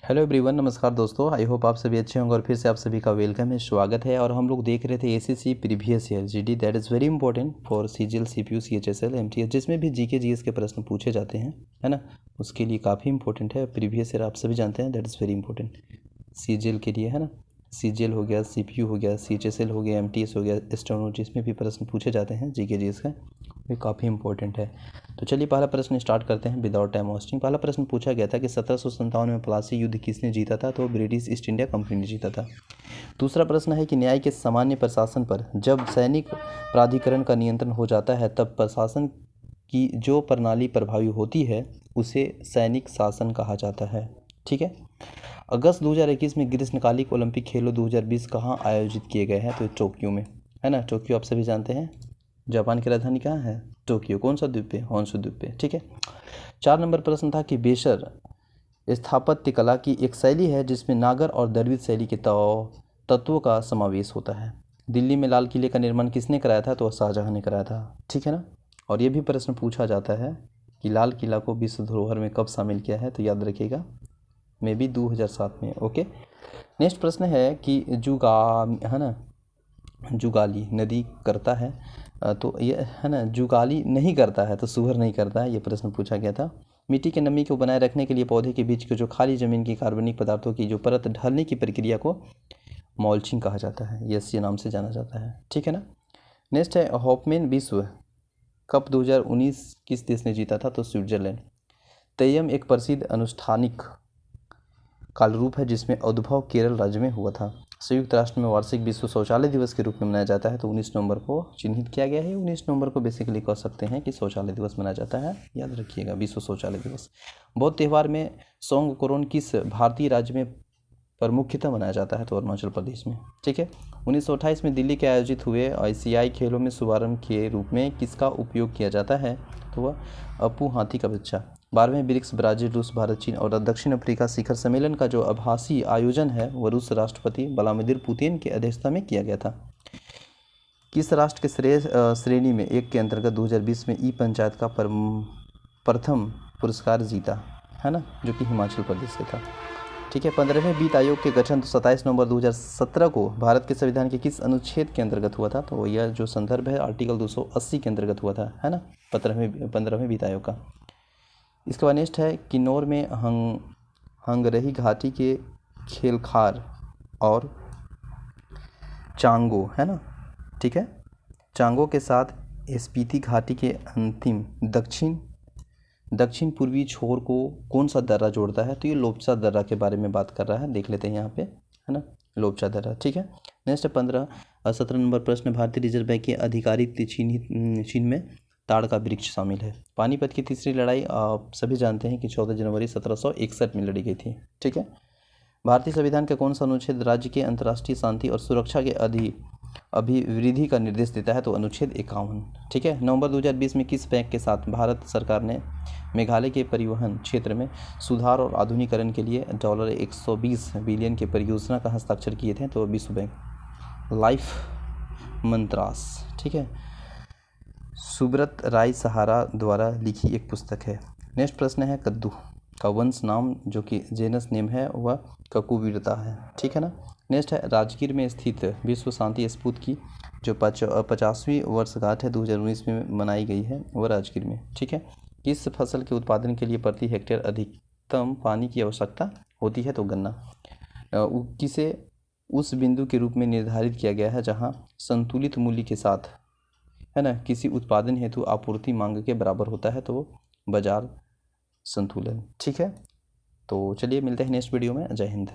Hello everyone, नमस्कार दोस्तों। I hope आप सभी अच्छे होंगे और फिर से आप सभी का वेलकम है, स्वागत है। और हम लोग देख रहे थे SSC previous year GD, that is very important for CGL CPU CHSL MTS, जिसमें भी जीके जीएस के प्रश्न पूछे जाते हैं, है ना। उसके लिए काफ़ी इंपॉर्टेंट है प्रीवियस ईयर, आप सभी जानते हैं, that is very important CGL के लिए, है ना। सीजीएल हो गया, सीपीयू हो गया, सीएचएसएल हो गया, एमटीएस हो गया, स्टेनो, जिसमें भी प्रश्न पूछे जाते हैं जीके जीएस का, ये काफ़ी इंपॉर्टेंट है। तो चलिए पहला प्रश्न स्टार्ट करते हैं विदाउट टाइम वेस्टिंग। पहला प्रश्न पूछा गया था कि 1757 में प्लासी युद्ध किसने जीता था, तो ब्रिटिश ईस्ट इंडिया कंपनी ने जीता था। दूसरा प्रश्न है कि न्याय के सामान्य प्रशासन पर जब सैनिक प्राधिकरण का नियंत्रण हो जाता है तब प्रशासन की जो प्रणाली प्रभावी होती है उसे सैनिक शासन कहा जाता है। ठीक है। अगस्त 2021 में ग्रीष्मकालिक ओलंपिक खेलों 2020 कहाँ आयोजित किए गए हैं, तो टोक्यो में, है ना। टोक्यो आप सभी जानते हैं, जापान की राजधानी कहाँ है, टोक्यो। कौन सा द्वीप पे, होन्शु द्वीप पे। ठीक है। 4 नंबर प्रश्न था कि बेशर स्थापत्य कला की एक शैली है जिसमें नागर और द्रविड़ शैली के तत्वों का समावेश होता है। दिल्ली में लाल किले का निर्माण किसने कराया था, तो शाहजहां ने कराया था। ठीक है ना। और ये भी प्रश्न पूछा जाता है कि लाल किला को विश्व धरोहर में कब शामिल किया है, तो याद रखिएगा, मे बी 2007 में। ओके। नेक्स्ट प्रश्न है कि है ना, जुगाली नदी करता है, तो ये है ना, जुगाली नहीं करता है तो सुअर नहीं करता है, ये प्रश्न पूछा गया था। मिट्टी की नमी को बनाए रखने के लिए पौधे के बीच के जो खाली जमीन की कार्बनिक पदार्थों की जो परत ढलने की प्रक्रिया को मल्चिंग कहा जाता है, ये नाम से जाना जाता है। ठीक है ना। नेक्स्ट है हॉपमैन विश्व कप 2019 किस देश ने जीता था, तो स्विट्जरलैंड। तेयम एक प्रसिद्ध अनुष्ठानिक कालरूप है जिसमें उद्भव केरल राज्य में हुआ था। संयुक्त राष्ट्र में वार्षिक विश्व शौचालय दिवस के रूप में मनाया जाता है, तो 19 नवंबर को चिन्हित किया गया है। 19 नवंबर को बेसिकली कह सकते हैं कि शौचालय दिवस मनाया जाता है, याद रखिएगा, विश्व शौचालय दिवस। बौद्ध त्यौहार में सोंगकोरोन किस भारतीय राज्य में प्रमुखतः मनाया जाता है, तो अरुणाचल प्रदेश में। ठीक है। 1928 में दिल्ली के आयोजित हुए एशियाई खेलों में शुभारंभ के रूप में किसका उपयोग किया जाता है, तो वह अपू हाथी का बच्चा। 12वें ब्रिक्स ब्राजील, रूस, भारत, चीन और दक्षिण अफ्रीका शिखर सम्मेलन का जो आभासी आयोजन है वह रूस राष्ट्रपति व्लादिमीर पुतिन की अध्यक्षता में किया गया था। किस राष्ट्र के श्रेणी में एक के अंतर्गत 2020 में ई पंचायत का प्रथम पुरस्कार जीता, है ना, जो कि हिमाचल प्रदेश से था। ठीक है। 15वें वित्त आयोग के गठन 27 नवंबर 2017 को भारत के संविधान के किस अनुच्छेद के अंतर्गत हुआ था, तो यह जो संदर्भ है आर्टिकल 280 के अंतर्गत हुआ था, है ना, 15वें वित्त आयोग का। इसके बाद नेक्स्ट है किन्नौर में हंगरही घाटी के खेलखार और चांगो, है ना। ठीक है। चांगो के साथ स्पीति घाटी के अंतिम दक्षिण पूर्वी छोर को कौन सा दर्रा जोड़ता है, तो ये लोपचा दर्रा के बारे में बात कर रहा है, देख लेते हैं यहाँ पे, है ना, लोपचा दर्रा। ठीक है। नेक्स्ट 17 नंबर प्रश्न, भारतीय रिजर्व बैंक के आधिकारिक चिन्ह में ताड़ का वृक्ष शामिल है। पानीपत की तीसरी लड़ाई आप सभी जानते हैं कि 14 जनवरी 1761 में लड़ी गई थी। ठीक है। भारतीय संविधान का कौन सा अनुच्छेद राज्य के अंतर्राष्ट्रीय शांति और सुरक्षा के अभिवृद्धि का निर्देश देता है, तो अनुच्छेद 51। ठीक है। नवंबर 2020 में किस बैंक के साथ भारत सरकार ने मेघालय के परिवहन क्षेत्र में सुधार और आधुनिकीकरण के लिए $120 बिलियन के परियोजना का हस्ताक्षर किए थे, तो विश्व बैंक। लाइफ मंत्रास। ठीक है। सुब्रत राय सहारा द्वारा लिखी एक पुस्तक है। नेक्स्ट प्रश्न है कद्दू का वंश नाम जो कि जेनस नेम है वह ककुविरता है। ठीक है ना। नेक्स्ट है राजगीर में स्थित विश्व शांति स्तूप की जो 50वीं वर्षगांठ है 2019 में मनाई गई है, वह राजगीर में। ठीक है। किस फसल के उत्पादन के लिए प्रति हेक्टेयर अधिकतम पानी की आवश्यकता होती है, तो गन्ना। किसे उस बिंदु के रूप में निर्धारित किया गया है जहां संतुलित मूल्य के साथ, है ना, किसी उत्पादन हेतु आपूर्ति मांग के बराबर होता है, तो बाजार संतुलन। ठीक है। तो चलिए मिलते हैं नेक्स्ट वीडियो में। जय हिंद।